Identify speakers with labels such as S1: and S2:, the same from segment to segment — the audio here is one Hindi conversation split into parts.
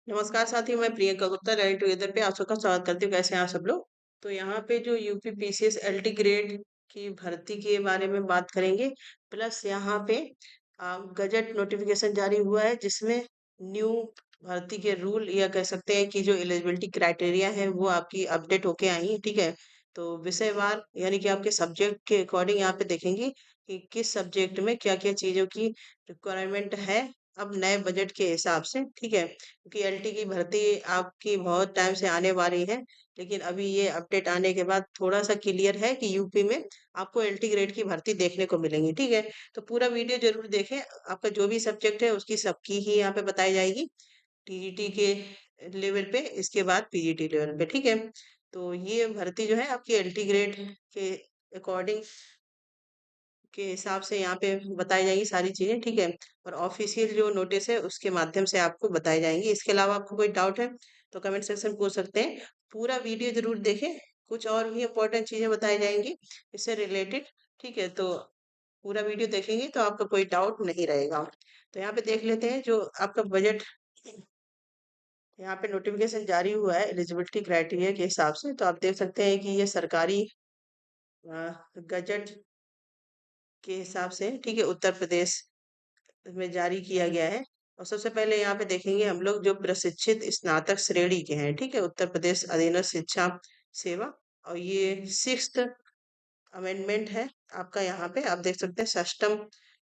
S1: नमस्कार साथियों, मैं प्रियंका गुप्ता रैली टुगेदर पे आप सबका स्वागत करती हूँ। कैसे हैं आप सब लोग? तो यहाँ पे जो यूपी पीसीएस एलटी ग्रेड की भर्ती के बारे में बात करेंगे। प्लस यहाँ पे गजट नोटिफिकेशन जारी हुआ है जिसमें न्यू भर्ती के रूल या कह सकते हैं कि जो एलिजिबिलिटी क्राइटेरिया है वो आपकी अपडेट होके आई है। ठीक है। तो विषयवार यानी कि आपके सब्जेक्ट के अकॉर्डिंग यहाँ पे देखेंगे कि किस सब्जेक्ट में क्या क्या चीजों की रिक्वायरमेंट है अब नए बजट के हिसाब से। ठीक है। क्योंकि एलटी की भर्ती आपकी बहुत टाइम से आने वाली है, लेकिन अभी ये अपडेट आने के बाद थोड़ा सा क्लियर है कि यूपी में आपको एलटी ग्रेड की भर्ती देखने को मिलेंगी। ठीक है। तो पूरा वीडियो जरूर देखें। आपका जो भी सब्जेक्ट है उसकी सबकी ही यहाँ पे बताई जाएगी, टीजीटी के लेवल पे, इसके बाद पीजीटी लेवल पे। ठीक है। तो ये भर्ती जो है आपकी एलटी ग्रेड के अकॉर्डिंग के हिसाब से यहाँ पे बताई जाएंगी सारी चीजें। ठीक है। और ऑफिशियल जो नोटिस है उसके माध्यम से आपको बताई जाएंगी। इसके अलावा आपको कोई डाउट है तो कमेंट सेक्शन में पूछ सकते हैं। पूरा वीडियो जरूर देखें, कुछ और भी इम्पोर्टेंट चीजें बताई जाएंगी इससे रिलेटेड। ठीक है। तो पूरा वीडियो देखेंगे तो आपका कोई डाउट नहीं रहेगा। तो यहाँ पे देख लेते हैं जो आपका बजट यहाँ पे नोटिफिकेशन जारी हुआ है एलिजिबिलिटी क्राइटेरिया के हिसाब से। तो आप देख सकते हैं कि ये सरकारी गजट के हिसाब से, ठीक है, उत्तर प्रदेश में जारी किया गया है। और सबसे पहले यहाँ पे देखेंगे हम लोग जो प्रशिक्षित स्नातक श्रेणी के हैं। ठीक है। उत्तर प्रदेश अधीनस्थ शिक्षा सेवा, और ये सिक्स्थ अमेंडमेंट है आपका। यहाँ पे आप देख सकते हैं षष्टम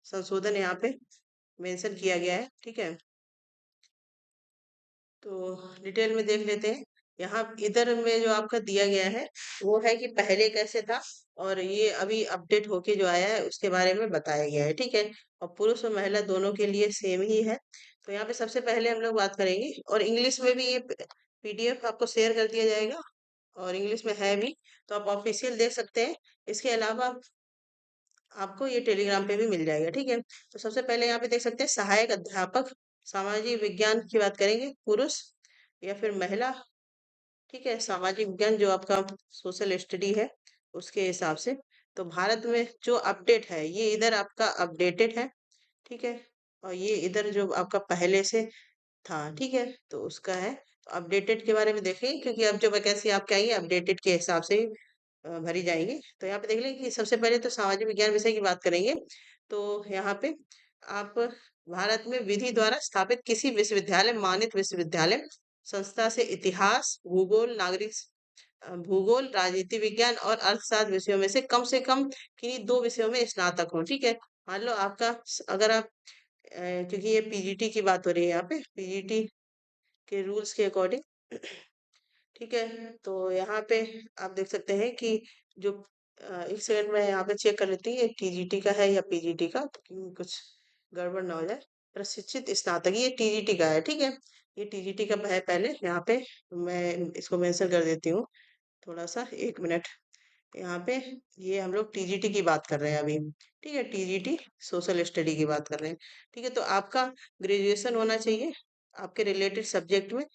S1: संशोधन यहाँ पे मेंशन किया गया है। ठीक है। तो डिटेल में देख लेते हैं। यहाँ इधर में जो आपका दिया गया है वो है कि पहले कैसे था, और ये अभी अपडेट होके जो आया है उसके बारे में बताया गया है। ठीक है। और पुरुष और महिला दोनों के लिए सेम ही है। तो यहाँ पे सबसे पहले हम लोग बात करेंगे, और इंग्लिश में भी ये पीडीएफ आपको शेयर कर दिया जाएगा, और इंग्लिश में है भी, तो आप ऑफिशियल देख सकते हैं। इसके अलावा आपको ये टेलीग्राम पे भी मिल जाएगा। ठीक है। तो सबसे पहले यहाँ पे देख सकते हैं सहायक अध्यापक सामाजिक विज्ञान की बात करेंगे, पुरुष या फिर महिला। ठीक है। सामाजिक विज्ञान जो आपका सोशल स्टडी है उसके हिसाब से। तो भारत में जो अपडेट है ये इधर आपका अपडेटेड है। ठीक है। और ये इधर जो आपका पहले से था। ठीक है। तो उसका है। तो अपडेटेड के बारे में देखें, क्योंकि अब जो वैकेंसी आपके आई है अपडेटेड के हिसाब से ही भरी जाएंगी। तो यहाँ पे देख लें कि सबसे पहले तो सामाजिक विज्ञान विषय की बात करेंगे। तो यहाँ पे आप भारत में विधि द्वारा स्थापित किसी विश्वविद्यालय, मानित विश्वविद्यालय संस्था से इतिहास, भूगोल, भूगोल, राजनीति विज्ञान और अर्थशास्त्र विषयों में से कम किन्हीं दो विषयों में स्नातक हो। ठीक है। मान लो आपका अगर आप क्योंकि ये पीजीटी की बात हो रही है यहाँ पे, पीजीटी के रूल्स के अकॉर्डिंग। ठीक है। तो यहाँ पे आप देख सकते हैं कि जो एक सेकंड में यहाँ पे चेक कर लेती है टीजीटी का है या पीजीटी का, ताकि कुछ गड़बड़ ना हो जाए। प्रशिक्षित स्नातक ये टीजीटी का है। ठीक है। ये टीजीटी का है पहले यहाँ पे। मैं इसको मेंशन कर देती हूँ, थोड़ा सा एक मिनट। यहाँ पे ये हम लोग टीजीटी की बात कर रहे हैं अभी। ठीक है। टीजीटी सोशल स्टडी की बात कर रहे हैं। ठीक है। तो आपका ग्रेजुएशन होना चाहिए आपके रिलेटेड सब्जेक्ट में।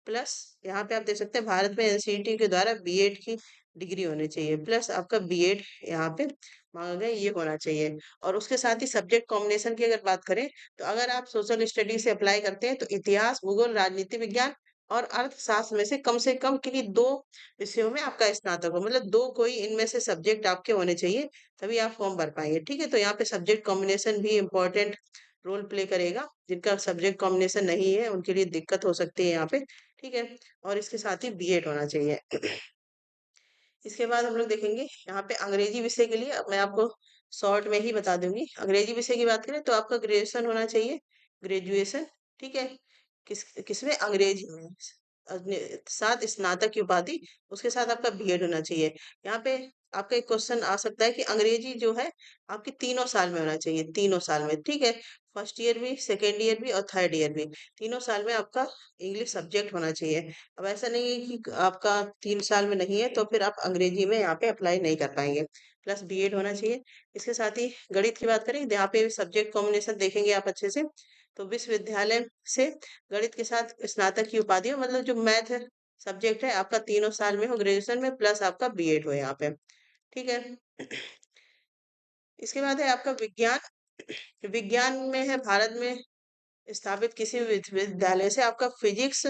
S1: प्लस यहाँ पे आप देख सकते हैं भारत में एनसीईटी के द्वारा बीएड की डिग्री होनी चाहिए, प्लस आपका बीएड यहाँ पे मांगा गया ये होना चाहिए। और उसके साथ ही सब्जेक्ट कॉम्बिनेशन की अगर बात करें, तो अगर आप सोशल स्टडी से अप्लाई करते हैं तो इतिहास, भूगोल, राजनीति विज्ञान और अर्थशास्त्र में से कम किन्हीं दो विषयों में आपका स्नातक हो, मतलब दो कोई इनमें से सब्जेक्ट आपके होने चाहिए, तभी आप फॉर्म भर पाएंगे। ठीक है। तो यहाँ पे सब्जेक्ट कॉम्बिनेशन भी इम्पोर्टेंट रोल प्ले करेगा। जिनका सब्जेक्ट कॉम्बिनेशन नहीं है उनके लिए दिक्कत हो सकती है यहाँ पे। ठीक है। और इसके साथ ही बीएड होना चाहिए। इसके बाद हम लोग देखेंगे यहाँ पे अंग्रेजी विषय के लिए। अब मैं आपको शॉर्ट में ही बता दूंगी। अंग्रेजी विषय की बात करें तो आपका ग्रेजुएशन होना चाहिए, ग्रेजुएशन। ठीक है। किसमें? अंग्रेजी में। साथ स्नातक की उपाधि, उसके साथ आपका बीएड होना चाहिए। यहाँ पे आपका एक क्वेश्चन आ सकता है कि अंग्रेजी जो है आपकी तीनों साल में होना चाहिए, तीनों साल में। ठीक है। फर्स्ट ईयर भी, सेकेंड ईयर भी और थर्ड ईयर भी, तीनों साल में आपका इंग्लिश सब्जेक्ट होना चाहिए। अब ऐसा नहीं है कि आपका 3 साल में नहीं है तो फिर आप अंग्रेजी में यहाँ पे अप्लाई नहीं कर पाएंगे। प्लस बीएड होना चाहिए। इसके साथ ही गणित की बात करें, यहाँ पे सब्जेक्ट कॉम्बिनेशन देखेंगे आप अच्छे से। तो विश्वविद्यालय से गणित के साथ स्नातक की उपाधि हो, मतलब जो मैथ सब्जेक्ट है आपका तीनों साल में हो ग्रेजुएशन में, प्लस आपका बीएड हो यहाँ पे। ठीक है। इसके बाद है आपका विज्ञान। विज्ञान में है भारत में स्थापित किसी भी विश्वविद्यालय से आपका फिजिक्स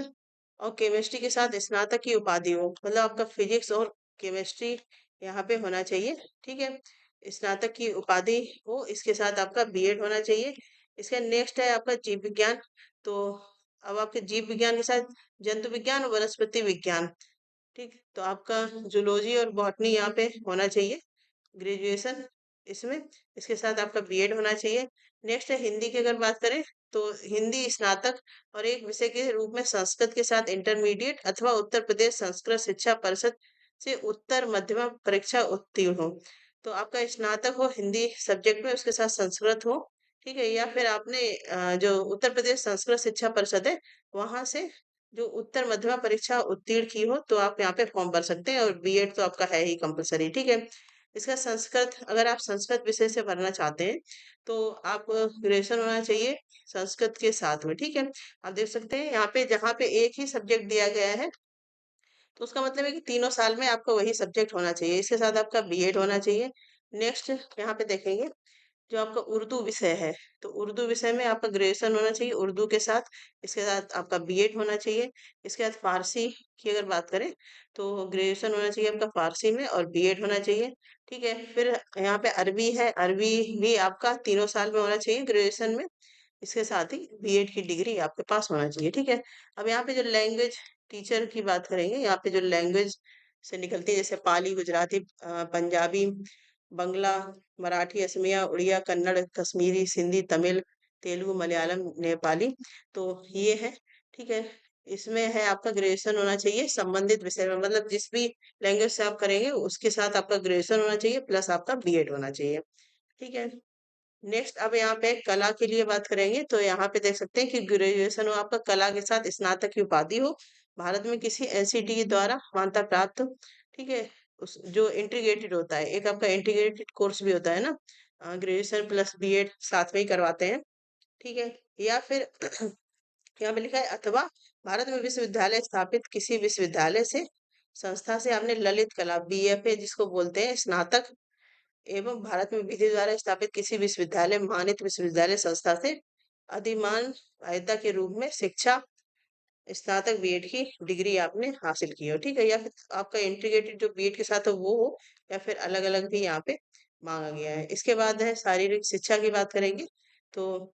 S1: और केमिस्ट्री के साथ स्नातक की उपाधि हो, मतलब आपका फिजिक्स और केमिस्ट्री यहाँ पे होना चाहिए। ठीक है, स्नातक की उपाधि हो, इसके साथ आपका बीएड होना चाहिए। इसका नेक्स्ट है आपका जीव विज्ञान। तो अब आपके जीव विज्ञान के साथ जंतु विज्ञान और वनस्पति विज्ञान। ठीक, तो आपका जूलॉजी और बॉटनी यहाँ पे होना चाहिए ग्रेजुएशन इसमें। इसके साथ आपका बीएड होना चाहिए। नेक्स्ट है हिंदी की अगर बात करें, तो हिंदी स्नातक और एक विषय के रूप में संस्कृत के साथ इंटरमीडिएट अथवा उत्तर प्रदेश संस्कृत शिक्षा परिषद से उत्तर मध्यमा परीक्षा उत्तीर्ण हो। तो आपका स्नातक हो हिंदी सब्जेक्ट में, उसके साथ संस्कृत हो। ठीक है, या फिर आपने जो उत्तर प्रदेश संस्कृत शिक्षा परिषद है वहां से जो उत्तर मध्यमा परीक्षा उत्तीर्ण की हो, तो आप यहाँ पे फॉर्म भर सकते हैं। और बीएड तो आपका है ही कंपलसरी। ठीक है, इसका संस्कृत, अगर आप संस्कृत विषय से भरना चाहते हैं तो आप ग्रेजुएशन होना चाहिए संस्कृत के साथ में। ठीक है, आप देख सकते हैं यहाँ पे जहाँ पे एक ही सब्जेक्ट दिया गया है, तो उसका मतलब है कि तीनों साल में आपका वही सब्जेक्ट होना चाहिए, इसके साथ आपका बीएड होना चाहिए। नेक्स्ट यहाँ पे देखेंगे जो आपका उर्दू विषय है, तो उर्दू विषय में आपका ग्रेजुएशन होना चाहिए उर्दू के साथ, इसके साथ आपका बीएड होना चाहिए। इसके बाद फारसी की अगर बात करें, तो ग्रेजुएशन होना चाहिए आपका फारसी में और बीएड होना चाहिए। ठीक है, फिर यहाँ पे अरबी है, अरबी भी आपका तीनों साल में होना चाहिए ग्रेजुएशन में, इसके साथ ही बीएड की डिग्री आपके पास होना चाहिए। ठीक है, अब यहाँ पे जो लैंग्वेज टीचर की बात करेंगे, यहाँ पे जो लैंग्वेज से निकलती है जैसे पाली, गुजराती, पंजाबी, बंगला, मराठी, असमिया, उड़िया, कन्नड़, कश्मीरी, सिंधी, तमिल, तेलुगु, मलयालम, नेपाली, तो ये है। ठीक है, इसमें है आपका ग्रेजुएशन होना चाहिए संबंधित विषय में, मतलब जिस भी लैंग्वेज से आप करेंगे उसके साथ आपका ग्रेजुएशन होना चाहिए प्लस आपका बीएड होना चाहिए। ठीक है, नेक्स्ट अब यहाँ पे कला के लिए बात करेंगे, तो यहाँ पे देख सकते हैं कि ग्रेजुएशन हो आपका कला के साथ स्नातक की उपाधि हो, भारत में किसी एनसीटी द्वारा मान्यता प्राप्त हो। ठीक है, उस जो इंटीग्रेटेड होता है, एक आपका इंटीग्रेटेड कोर्स भी होता है ना, ग्रेजुएशन प्लस बीएड साथ में ही करवाते हैं। ठीक है, या फिर यहाँ पे लिखा है अथवा भारत में विश्वविद्यालय स्थापित किसी विश्वविद्यालय से संस्था से आपने ललित कला बीएफए जिसको बोलते हैं स्नातक, एवं भारत में विधि द्वारा स्थापित किसी विश्वविद्यालय मानित विश्वविद्यालय संस्था से अधिमान सहायता के रूप में शिक्षा स्नातक बीएड की डिग्री आपने हासिल की हो। ठीक है, या फिर आपका इंटीग्रेटेड जो बीएड के साथ हो वो हो, या फिर अलग अलग भी यहाँ पे मांगा गया है। इसके बाद है शारीरिक शिक्षा की बात करेंगे, तो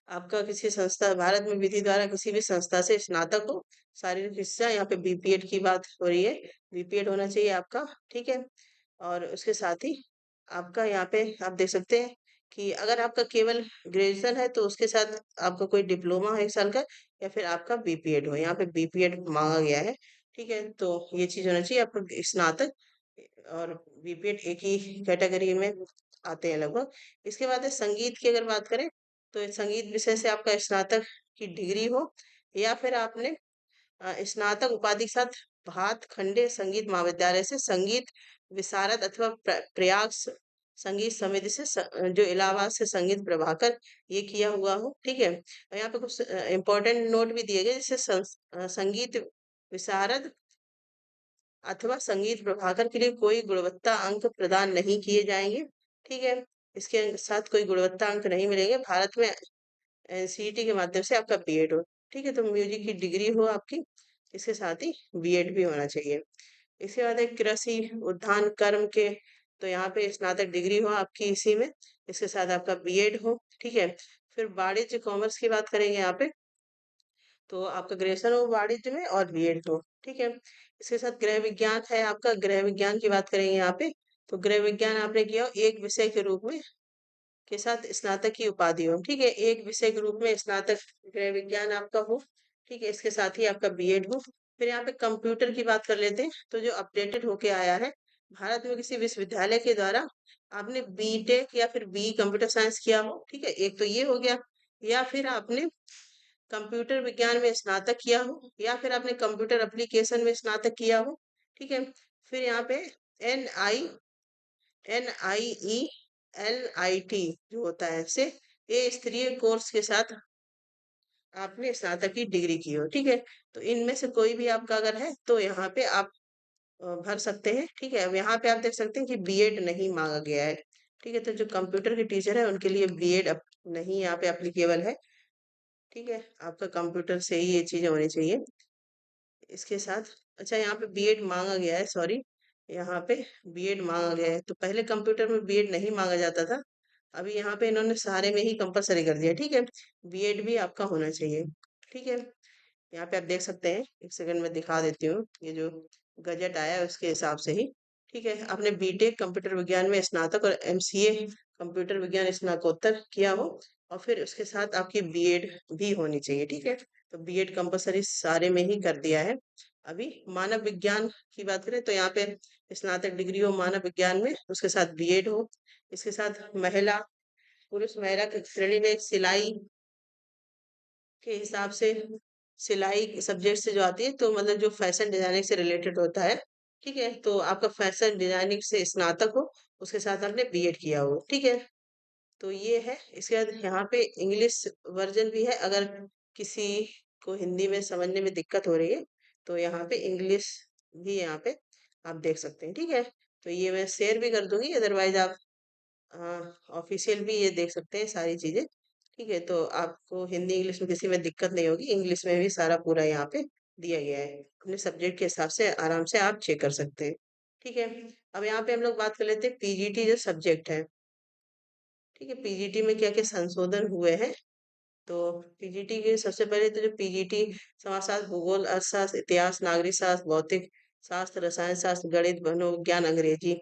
S1: आपका किसी संस्था भारत में विधि द्वारा किसी भी संस्था से स्नातक हो, शारीरिक शिक्षा, यहाँ पे बीपीएड की बात हो रही है, बीपीएड होना चाहिए आपका। ठीक है, और उसके साथ ही आपका यहाँ पे आप देख सकते हैं कि अगर आपका केवल ग्रेजुएशन है तो उसके साथ आपका कोई डिप्लोमा है 1 साल का, या फिर आपका बीपीएड हो, यहाँ पे बीपीएड मांगा गया है। ठीक है, तो ये चीज होना चाहिए आपका स्नातक और बीपीएड एक ही कैटेगरी में आते हैं लगभग। इसके बाद है संगीत की अगर बात करें, तो इस संगीत विषय से आपका स्नातक की डिग्री हो, या फिर आपने स्नातक उपाधि के साथ भातखंडे संगीत महाविद्यालय से संगीत विशारद अथवा प्रयाग संगीत समिति से जो इलाहाबाद से संगीत प्रभाकर ये किया हुआ हो। ठीक है, और यहाँ पे कुछ इंपॉर्टेंट नोट भी दिए गए, जैसे संगीत विशारद अथवा संगीत प्रभाकर के लिए कोई गुणवत्ता अंक प्रदान नहीं किए जाएंगे। ठीक है, इसके साथ कोई गुणवत्ता अंक नहीं मिलेंगे। भारत में एनसीईटी के माध्यम से आपका बीएड हो। ठीक है, तो म्यूजिक की डिग्री हो आपकी, इसके साथ ही बीएड भी होना चाहिए। इसके बाद है कृषि उद्यान कर्म के, तो यहाँ पे स्नातक डिग्री हो आपकी इसी में, इसके साथ आपका बीएड हो। ठीक है, फिर वाणिज्य कॉमर्स की बात करेंगे यहाँ पे, तो आपका ग्रेजुएशन हो वाणिज्य में और बीएड हो। ठीक है, इसके साथ गृह विज्ञान है आपका, गृह विज्ञान की बात करेंगे यहाँ पे, तो गृह विज्ञान आपने किया हो एक विषय के रूप में के साथ स्नातक की उपाधि हो। ठीक है, एक विषय के रूप में स्नातक गृह विज्ञान आपका हो। ठीक है, इसके साथ ही आपका बीएड हो। फिर यहाँ पे कंप्यूटर की बात कर लेते हैं, तो जो अपडेटेड होके आया है, भारत में किसी विश्वविद्यालय के द्वारा आपने बीटेक या फिर बी कंप्यूटर साइंस किया हो। ठीक है, एक तो ये हो गया, या फिर आपने कंप्यूटर विज्ञान में स्नातक किया हो, या फिर आपने कंप्यूटर एप्लीकेशन में स्नातक किया हो। ठीक है, फिर यहाँ पे एन आई NIELIT जो होता है से ये स्तरीय कोर्स के साथ आपने स्नातक की डिग्री की हो। ठीक है, तो इनमें से कोई भी आपका अगर है तो यहाँ पे आप भर सकते हैं। ठीक है, अब यहाँ पे आप देख सकते हैं कि बीएड नहीं मांगा गया है। ठीक है, तो जो कंप्यूटर के टीचर है उनके लिए बीएड नहीं यहाँ पे एप्लीकेबल है। ठीक है, आपका कंप्यूटर से ही ये चीजें होनी चाहिए। इसके साथ अच्छा यहाँ पे बीएड मांगा गया है, सॉरी, यहाँ पे बीएड मांगा गया है। तो पहले कंप्यूटर में बीएड नहीं मांगा जाता था, अभी यहाँ पे इन्होंने सारे में ही कंपलसरी कर दिया। ठीक है, बीएड भी आपका होना चाहिए। ठीक है, यहाँ पे आप देख सकते हैं, एक सेकंड में दिखा देती हूँ, ये जो गजट आया है उसके हिसाब से ही। ठीक है, आपने बीटेक कंप्यूटर विज्ञान में स्नातक और एमसीए कंप्यूटर विज्ञान स्नातकोत्तर किया हो, और फिर उसके साथ आपकी बीएड भी होनी चाहिए। ठीक है, तो बीएड कंपलसरी सारे में ही कर दिया है। अभी मानव विज्ञान की बात करें तो यहाँ पे स्नातक डिग्री हो मानव विज्ञान में, उसके साथ बीएड हो। इसके साथ महिला पुरुष महिला की श्रेणी में सिलाई के हिसाब से, सिलाई सब्जेक्ट से जो आती है, तो मतलब जो फैशन डिजाइनिंग से रिलेटेड होता है। ठीक है, तो आपका फैशन डिजाइनिंग से स्नातक हो, उसके साथ आपने बीएड किया हो। ठीक है, तो ये है। इसके बाद यहाँ पे इंग्लिश वर्जन भी है, अगर किसी को हिंदी में समझने में दिक्कत हो रही है तो यहाँ पे इंग्लिश भी यहाँ पे आप देख सकते हैं। ठीक है, तो ये मैं शेयर भी कर दूंगी, अदरवाइज आप ऑफिशियल भी ये देख सकते हैं सारी चीजें। ठीक है, तो आपको हिंदी इंग्लिश में किसी में दिक्कत नहीं होगी, इंग्लिश में भी सारा पूरा यहाँ पे दिया गया है, अपने सब्जेक्ट के हिसाब से आराम से आप चेक कर सकते हैं। ठीक है, अब यहाँ पे हम लोग बात कर लेते हैं पीजीटी जो सब्जेक्ट है। ठीक है, पीजीटी में क्या क्या संशोधन हुए हैं। तो पीजीटी के सबसे पहले तो जो पीजीटी समाजशास्त्र भूगोल अर्थशास्त्र इतिहास नागरिक शास्त्र भौतिक शास्त्र रसायन शास्त्र गणित मनोविज्ञान अंग्रेजी।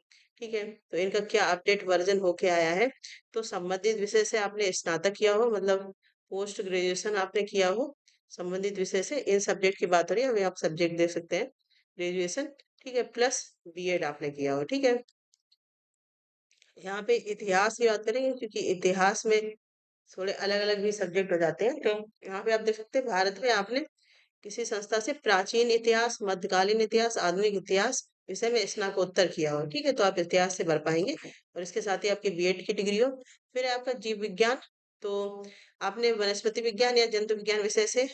S1: ठीक है, तो इनका क्या अपडेट वर्जन होके आया है। तो संबंधित विषय से आपने स्नातक किया हो, मतलब पोस्ट ग्रेजुएशन आपने किया हो संबंधित विषय से, इन सब्जेक्ट की बात हो रही है, अभी आप सब्जेक्ट देख सकते हैं ग्रेजुएशन। ठीक है, प्लस बीएड आपने किया हो। ठीक है, यहाँ पे इतिहास की बात करेंगे क्योंकि इतिहास में थोड़े अलग अलग भी सब्जेक्ट हो जाते हैं। तो यहाँ पे आप देख सकते हैं भारत में आपने किसी संस्था से प्राचीन इतिहास मध्यकालीन इतिहास आधुनिक इतिहास विषय में स्नातकोत्तर किया हो। ठीक है, तो आप इतिहास से भर पाएंगे, और इसके साथ ही आपकी बीएड की डिग्री हो। फिर है आपका जीव विज्ञान, तो आपने वनस्पति विज्ञान या जंतु विज्ञान विषय से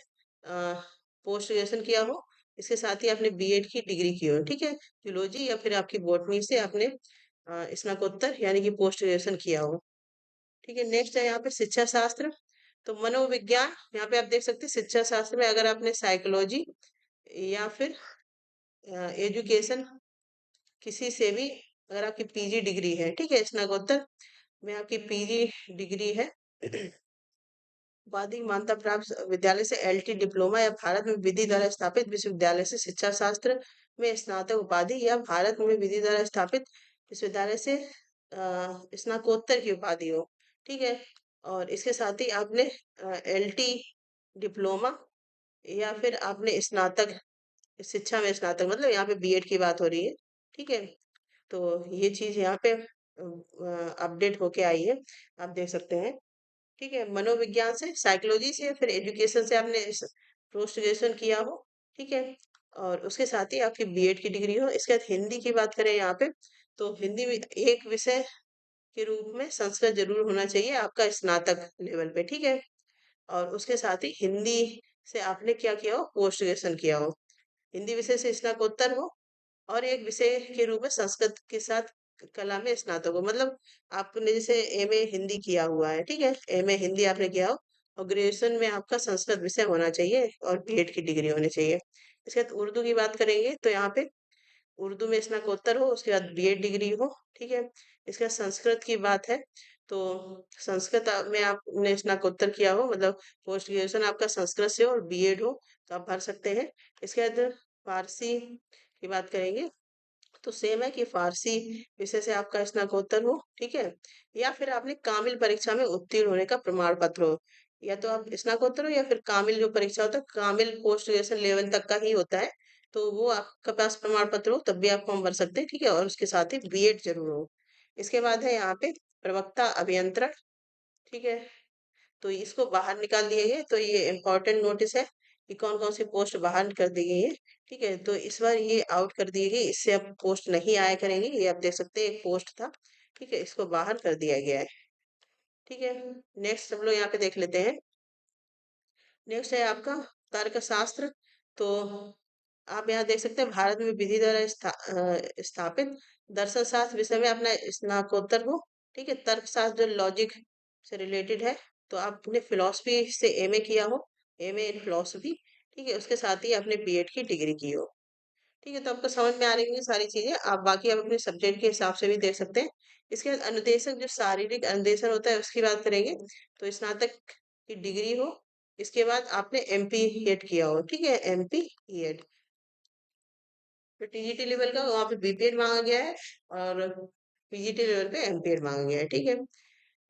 S1: पोस्ट ग्रेजुएशन किया हो, इसके साथ ही आपने बीएड की डिग्री की हो। ठीक है, जूलॉजी या फिर आपकी बॉटनी से आपने स्नातकोत्तर यानी कि पोस्ट ग्रेजुएशन किया हो। ठीक है, नेक्स्ट है यहाँ पे शिक्षा शास्त्र, तो मनोविज्ञान, यहाँ पे आप देख सकते हैं शिक्षा शास्त्र में अगर आपने साइकोलॉजी या फिर एजुकेशन किसी से भी, अगर आपकी पीजी डिग्री है, ठीक है, स्नातकोत्तर में आपकी पीजी डिग्री है, उपाधि मान्यता प्राप्त विद्यालय से एलटी डिप्लोमा या भारत में विधि द्वारा स्थापित विश्वविद्यालय से शिक्षा शास्त्र में स्नातक उपाधि, या भारत में विधि द्वारा स्थापित विश्वविद्यालय से स्नातकोत्तर की उपाधि हो। ठीक है, और इसके साथ ही आपने एलटी डिप्लोमा या फिर आपने स्नातक शिक्षा में स्नातक, मतलब यहाँ पे बीएड की बात हो रही है। ठीक है, तो ये चीज यहाँ पे अपडेट होके आई है, आप देख सकते हैं। ठीक है, मनोविज्ञान से साइकोलॉजी से या फिर एजुकेशन से आपने पोस्ट ग्रेजुएशन किया हो। ठीक है, और उसके साथ ही आपकी बीएड की डिग्री हो। इसके बाद हिंदी की बात करें यहाँ पे, तो हिंदी में एक विषय के रूप में संस्कृत जरूर होना चाहिए आपका स्नातक लेवल पे। ठीक है, और उसके साथ ही हिंदी से आपने क्या किया हो, पोस्ट ग्रेजुएशन किया हो, हिंदी विषय से स्नातकोत्तर हो, और एक विषय के रूप में संस्कृत के साथ कला में स्नातक हो, मतलब आपने जैसे एमए हिंदी किया हुआ है। ठीक है, एमए हिंदी आपने किया हो, और ग्रेजुएशन में आपका संस्कृत विषय होना चाहिए और बीएड की डिग्री होनी चाहिए। इसके बाद उर्दू की बात करेंगे तो यहाँ पे उर्दू में स्नातकोत्तर हो, उसके बाद बीएड डिग्री हो। ठीक है, इसके बाद संस्कृत की बात है, तो संस्कृत में आपने स्नातकोत्तर किया हो, मतलब पोस्ट ग्रेजुएशन आपका संस्कृत से हो और बीएड हो, तो आप भर सकते हैं। इसके बाद फारसी की बात करेंगे, तो सेम है कि फारसी विषय से आपका स्नातकोत्तर हो। ठीक है, या फिर आपने कामिल परीक्षा में उत्तीर्ण होने का प्रमाण पत्र हो, या तो आप स्नातकोत्तर हो या फिर कामिल जो परीक्षा होता है, कामिल पोस्ट ग्रेजुएशन लेवल तक का ही होता है, तो वो आपके पास प्रमाण पत्र हो तब भी आप फॉर्म भर सकते हैं। ठीक है, और उसके साथ ही बीएड जरूर हो। इसके बाद है यहाँ पे प्रवक्ता अभियंत्रण। ठीक है, तो इसको बाहर निकाल दिए गए, तो ये इम्पोर्टेंट नोटिस है कि कौन कौन सी पोस्ट बाहर कर दी गई है। ठीक है, तो इस बार ये आउट कर दिए गई, इससे अब पोस्ट नहीं आया करेंगे, ये आप देख सकते हैं एक पोस्ट था। ठीक है, इसको बाहर कर दिया गया है। ठीक है, नेक्स्ट हम लोग यहाँ पे देख लेते हैं। नेक्स्ट है आपका तर्कशास्त्र, तो आप यहाँ देख सकते हैं भारत में विधि द्वारा स्थापित दर्शन शास्त्र विषय में अपना स्नातकोत्तर हो। ठीक है, तर्कशास्त्र जो लॉजिक से रिलेटेड है, तो आपने फिलोसफी से एमए किया हो, एमए इन फिलोसफी, ठीक है, उसके साथ ही आपने बीएड की डिग्री की हो। ठीक है, तो आपको समझ में आ रही होंगी सारी चीजें। आप बाकी आप अपने सब्जेक्ट के हिसाब से भी देख सकते हैं। इसके बाद अनुदेशक, जो शारीरिक अनुदेशन होता है उसकी बात करेंगे। तो स्नातक की डिग्री हो, इसके बाद आपने एमपी एड किया हो, ठीक है, एमपी एड। तो टीजीटी लेवल का वहाँ पे बीपीएड मांगा गया है, और पीजीटी लेवल पे एमपीएड मांगा गया है, ठीक है।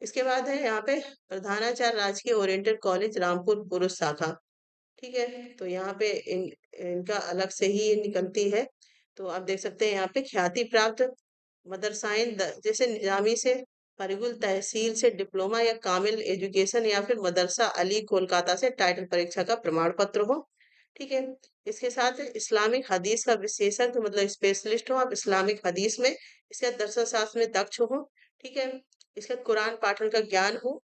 S1: इसके बाद है यहाँ पे प्रधानाचार्य राजकीय ओरिएंटेड कॉलेज रामपुर पुरुष शाखा, ठीक है। तो यहाँ पे इनका अलग से ही ये निकलती है। तो आप देख सकते हैं यहाँ पे ख्याति प्राप्त मदरसाइन जैसे निजामी से, परिगुल तहसील से डिप्लोमा या कामिल एजुकेशन, या फिर मदरसा अली कोलकाता से टाइटल परीक्षा का प्रमाण पत्र हो, ठीक है। इसके साथ इस्लामिक हदीस का विशेषज्ञ मतलब स्पेशलिस्ट हो आप इस्लामिक हदीस में। इसके बाद दर्शन शास्त्र में दक्ष हो, ठीक है। इसके बाद कुरान पाठन का ज्ञान हो,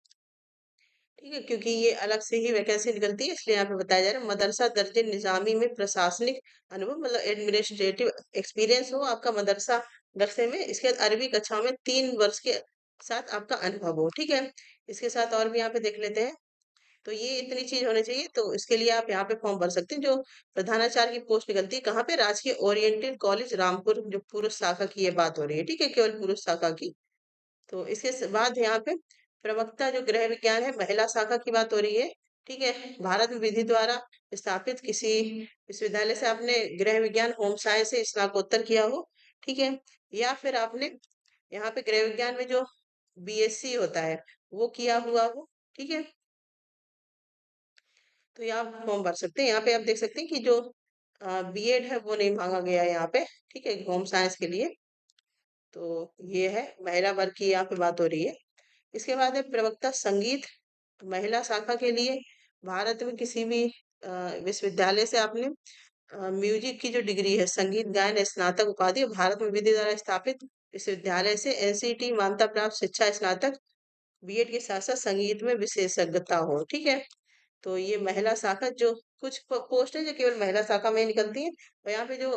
S1: ठीक है, क्योंकि ये अलग से ही वैकेंसी निकलती है इसलिए यहाँ पे बताया जा रहा है। मदरसा दर्जे निजामी में प्रशासनिक अनुभव मतलब एडमिनिस्ट्रेटिव एक्सपीरियंस हो आपका मदरसा दरसे में। इसके बाद अरबी कक्षा में 3 वर्ष के साथ आपका अनुभव हो, ठीक है। इसके साथ और भी यहाँ पे देख लेते हैं। तो ये इतनी चीज होनी चाहिए, तो इसके लिए आप यहाँ पे फॉर्म भर सकते हैं। जो प्रधानाचार्य की पोस्ट निकलती है कहाँ पे, राजकीय ओरिएंटेड कॉलेज रामपुर, जो पुरुष शाखा की ये बात हो रही है, ठीक है, केवल पुरुष शाखा की। तो इसके बाद यहाँ पे प्रवक्ता जो गृह विज्ञान है महिला शाखा की बात हो रही है, ठीक है। भारत में विधि द्वारा स्थापित किसी विश्वविद्यालय से आपने गृह विज्ञान होम साइंस से स्नातकोत्तर किया हो, ठीक है। या फिर आपने यहाँ पे गृह विज्ञान में जो बीएससी होता है वो किया हुआ हो, ठीक है। तो यहाँ आप फॉर्म भर सकते हैं। यहाँ पे आप देख सकते हैं कि जो बीएड है वो नहीं मांगा गया है यहाँ पे, ठीक है, होम साइंस के लिए। तो ये है महिला वर्ग की यहाँ पे बात हो रही है। इसके बाद है प्रवक्ता संगीत महिला शाखा के लिए भारत में किसी भी विश्वविद्यालय से आपने म्यूजिक की जो डिग्री है संगीत गायन स्नातक उपाधि, भारत में विधि द्वारा स्थापित विश्वविद्यालय से एनसीटी मान्यता प्राप्त शिक्षा स्नातक बीएड के साथ साथ संगीत में विशेषज्ञता हो, ठीक है। तो ये महिला शाखा जो कुछ पोस्ट है जो केवल महिला शाखा में ही निकलती है। और यहाँ पे जो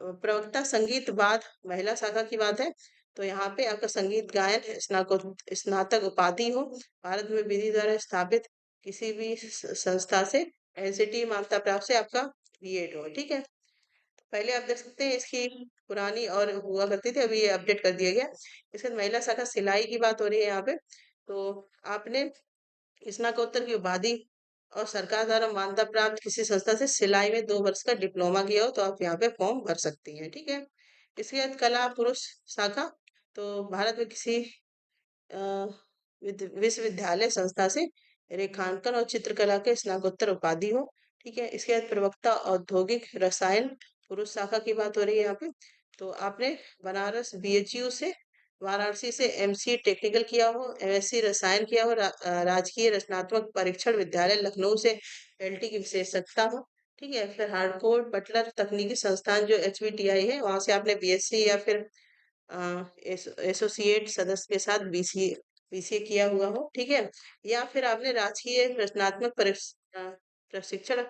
S1: प्रवक्ता संगीत बाद महिला शाखा की बात है, तो यहाँ पे आपका संगीत गायन स्नातक उपाधि हो, भारत में विधि द्वारा स्थापित किसी भी संस्था से एनसीटी मान्यता प्राप्त से आपका बीएड हो, ठीक है। तो पहले आप देख सकते हैं इसकी पुरानी और हुआ करती थी, अभी ये अपडेट कर दिया गया। इसके बाद महिला शाखा सिलाई की बात हो रही है यहाँ पे। तो आपने स्नातकोत्तर की उपाधि और सरकार द्वारा मान्यता प्राप्त किसी संस्था से सिलाई में 2 वर्ष का डिप्लोमा किया हो तो आप यहाँ पे फॉर्म भर सकती हैं, ठीक है। इसके बाद कला पुरुष शाखा, तो भारत में किसी अ, विश्वविद्यालय संस्था से रेखांकन और चित्रकला के स्नातकोत्तर उपाधि हो, ठीक है। इसके बाद प्रवक्ता औद्योगिक रसायन पुरुष शाखा की बात हो रही है यहाँ पे। तो आपने बनारस बीएचयू से, वाराणसी से एमसी टेक्निकल किया हो, एमएससी रसायन किया हो, राजकीय रचनात्मक परीक्षण विद्यालय लखनऊ से एलटी की विशेषज्ञता हो, ठीक है। फिर हार्डकोट बटलर तकनीकी संस्थान जो एचबीटीआई है वहां से आपने बीएससी या फिर एसोसिएट सदस्य के साथ बीसीए किया हुआ हो, ठीक है। या फिर आपने राजकीय रचनात्मक प्रशिक्षण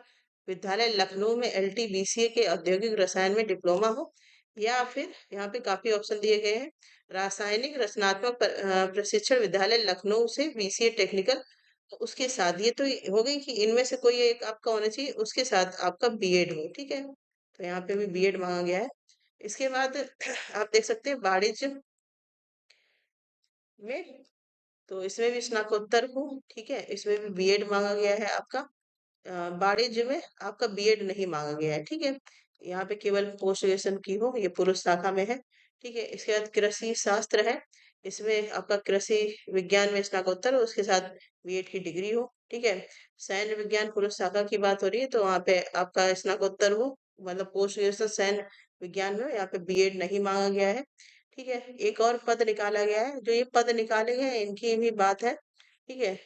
S1: विद्यालय लखनऊ में एलटी बीसीए के औद्योगिक रसायन में डिप्लोमा हो। या फिर यहाँ पे काफी ऑप्शन दिए गए हैं, रासायनिक रचनात्मक प्रशिक्षण विद्यालय लखनऊ से बीसीए टेक्निकल, तो उसके साथ ये तो हो गई कि इनमें से कोई एक आपका होना चाहिए, उसके साथ आपका बीएड हो, ठीक है। तो यहाँ पे भी बीएड मांगा गया है। इसके बाद आप देख सकते हैं वाणिज्य में, तो इसमें भी स्नातकोत्तर हो, ठीक है, इसमें भी बीएड मांगा गया है आपका। वाणिज्य में आपका बीएड नहीं मांगा गया है, ठीक है। यहाँ पे केवल पोस्ट ग्रेजुएशन की हो, ये पुरुष शाखा में है, ठीक है। इसके बाद कृषि शास्त्र है, इसमें आपका कृषि विज्ञान में स्नातकोत्तर हो उसके साथ बीएड की डिग्री हो, ठीक है। सैन्य विज्ञान पुरुष शाखा की बात हो रही है, तो वहाँ पे आपका स्नातकोत्तर हो मतलब पोस्ट ग्रेजुएशन सैन्य विज्ञान में, यहाँ पे बीएड नहीं मांगा गया है, ठीक है। एक और पद निकाला गया है, जो ये पद निकाले गए हैं इनकी भी बात है, ठीक है।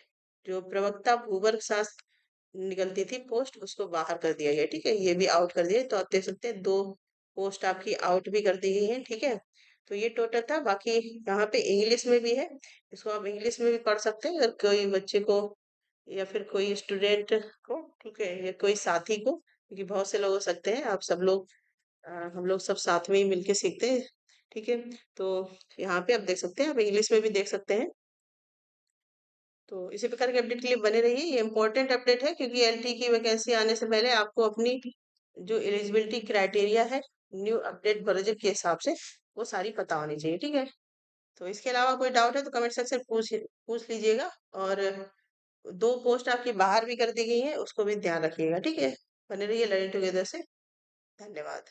S1: जो प्रवक्ता भूवर्ग शास्त्र निकलती थी पोस्ट उसको बाहर कर दिया गया, ठीक है, ये भी आउट कर दिया। तो आप देख सकते हैं 2 पोस्ट आपकी आउट भी कर दी गई है, ठीक है। तो ये टोटल था। बाकी यहाँ पे इंग्लिश में भी है, इसको आप इंग्लिश में भी पढ़ सकते हैं अगर कोई बच्चे को या फिर कोई स्टूडेंट को, ठीक है, या कोई साथी को, क्योंकि बहुत से लोग हो सकते हैं, आप सब लोग हम लोग सब साथ में ही मिलके सीखते हैं, ठीक है। तो यहाँ पे आप देख सकते हैं, आप इंग्लिश में भी देख सकते हैं। तो इसी प्रकार के अपडेट के लिए बने रहिए। ये इम्पोर्टेंट अपडेट है क्योंकि एलटी की वैकेंसी आने से पहले आपको अपनी जो एलिजिबिलिटी क्राइटेरिया है न्यू अपडेट वर्जन के हिसाब से वो सारी पता होनी चाहिए, ठीक है। तो इसके अलावा कोई डाउट है तो कमेंट सेक्शन पूछ पूछ लीजिएगा। और दो पोस्ट आपकी बाहर भी कर दी गई है, उसको भी ध्यान रखिएगा, ठीक है। बने रहिए लर्निंग टुगेदर से। धन्यवाद।